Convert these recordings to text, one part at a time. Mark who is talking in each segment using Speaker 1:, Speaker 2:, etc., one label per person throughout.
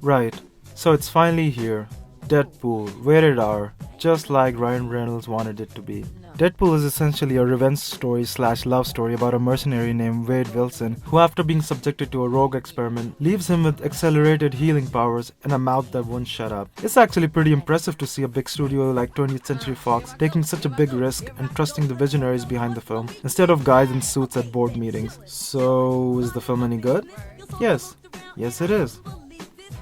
Speaker 1: Right, so it's finally here. Deadpool, rated R, just like Ryan Reynolds wanted it to be. Deadpool is essentially a revenge story slash love story about a mercenary named Wade Wilson who, after being subjected to a rogue experiment, leaves him with accelerated healing powers and a mouth that won't shut up. It's actually pretty impressive to see a big studio like 20th Century Fox taking such a big risk and trusting the visionaries behind the film instead of guys in suits at board meetings. So, is the film any good? Yes. Yes, it is.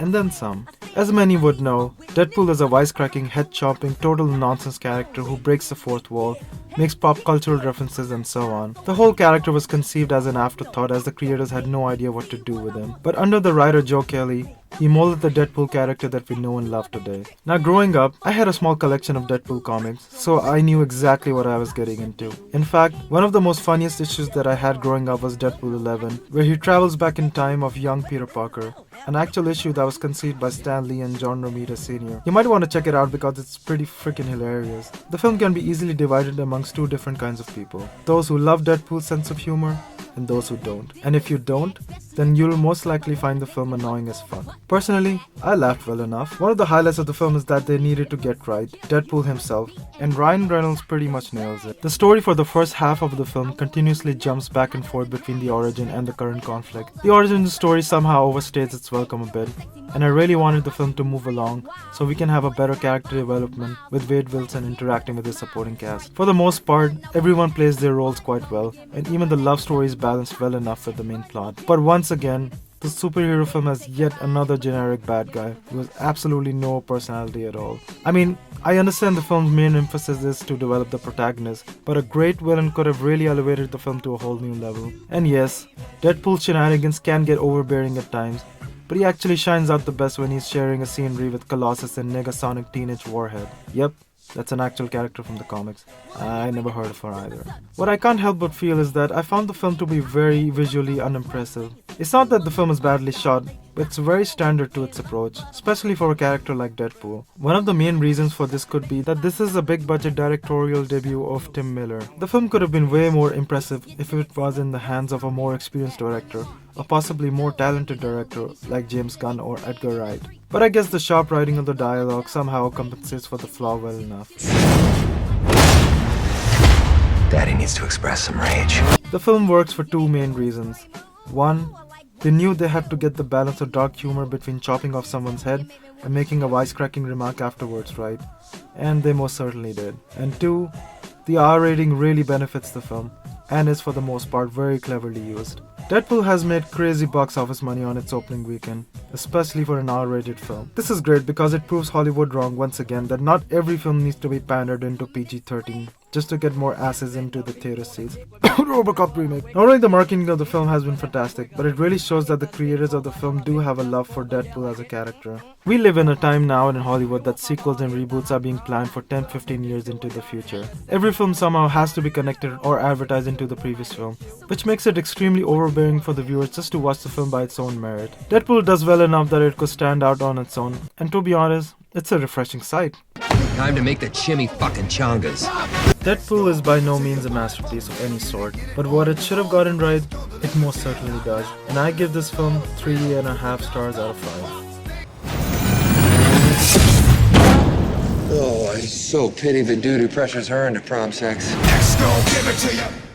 Speaker 1: And then some. As many would know, Deadpool is a wisecracking, head-chopping, total nonsense character who breaks the fourth wall, makes pop cultural references and so on. The whole character was conceived as an afterthought as the creators had no idea what to do with him. But under the writer Joe Kelly, he molded the Deadpool character that we know and love today. Now growing up, I had a small collection of Deadpool comics, so I knew exactly what I was getting into. In fact, one of the most funniest issues that I had growing up was Deadpool 11, where he travels back in time of young Peter Parker. An actual issue that was conceived by Stan Lee and John Romita Sr. You might want to check it out because it's pretty freaking hilarious. The film can be easily divided amongst two different kinds of people. Those who love Deadpool's sense of humor, and those who don't. And if you don't, then you'll most likely find the film annoying as fuck. Personally, I laughed well enough. One of the highlights of the film is that they needed to get right Deadpool himself, and Ryan Reynolds pretty much nails it. The story for the first half of the film continuously jumps back and forth between the origin and the current conflict. The origin story somehow overstays its welcome a bit, and I really wanted the film to move along so we can have a better character development with Wade Wilson interacting with his supporting cast. For the most part, everyone plays their roles quite well, and even the love story is balanced well enough with the main plot. But once again, the superhero film has yet another generic bad guy who has absolutely no personality at all. I mean, I understand the film's main emphasis is to develop the protagonist, but a great villain could have really elevated the film to a whole new level. And yes, Deadpool's shenanigans can get overbearing at times, but he actually shines out the best when he's sharing a scenery with Colossus and Negasonic Teenage Warhead. Yep, that's an actual character from the comics. I never heard of her either. What I can't help but feel is that I found the film to be very visually unimpressive. It's not that the film is badly shot, but it's very standard to its approach, especially for a character like Deadpool. One of the main reasons for this could be that this is a big budget directorial debut of Tim Miller. The film could have been way more impressive if it was in the hands of a more experienced director, or possibly more talented director like James Gunn or Edgar Wright. But I guess the sharp writing of the dialogue somehow compensates for the flaw well enough.
Speaker 2: Daddy needs to express some rage.
Speaker 1: The film works for two main reasons. One, they knew they had to get the balance of dark humor between chopping off someone's head and making a wisecracking remark afterwards right, and they most certainly did. And two, the R rating really benefits the film, and is for the most part very cleverly used. Deadpool has made crazy box office money on its opening weekend, especially for an R-rated film. This is great because it proves Hollywood wrong once again that not every film needs to be pandered into PG-13 just to get more asses into the theater seats. Robocop remake. Not only the marketing of the film has been fantastic, but it really shows that the creators of the film do have a love for Deadpool as a character. We live in a time now in Hollywood that sequels and reboots are being planned for 10-15 years into the future. Every film somehow has to be connected or advertised into the previous film, which makes it extremely overbearing for the viewers just to watch the film by its own merit. Deadpool does well enough that it could stand out on its own, and to be honest, it's a refreshing sight.
Speaker 2: Time to make the chimmy fucking chongas.
Speaker 1: Deadpool is by no means a masterpiece of any sort, but what it should have gotten right, it most certainly does. And I give this film 3.5 stars out of 5.
Speaker 2: Oh, I so pity the dude who pressures her into prom sex.
Speaker 3: X gon' give it to you.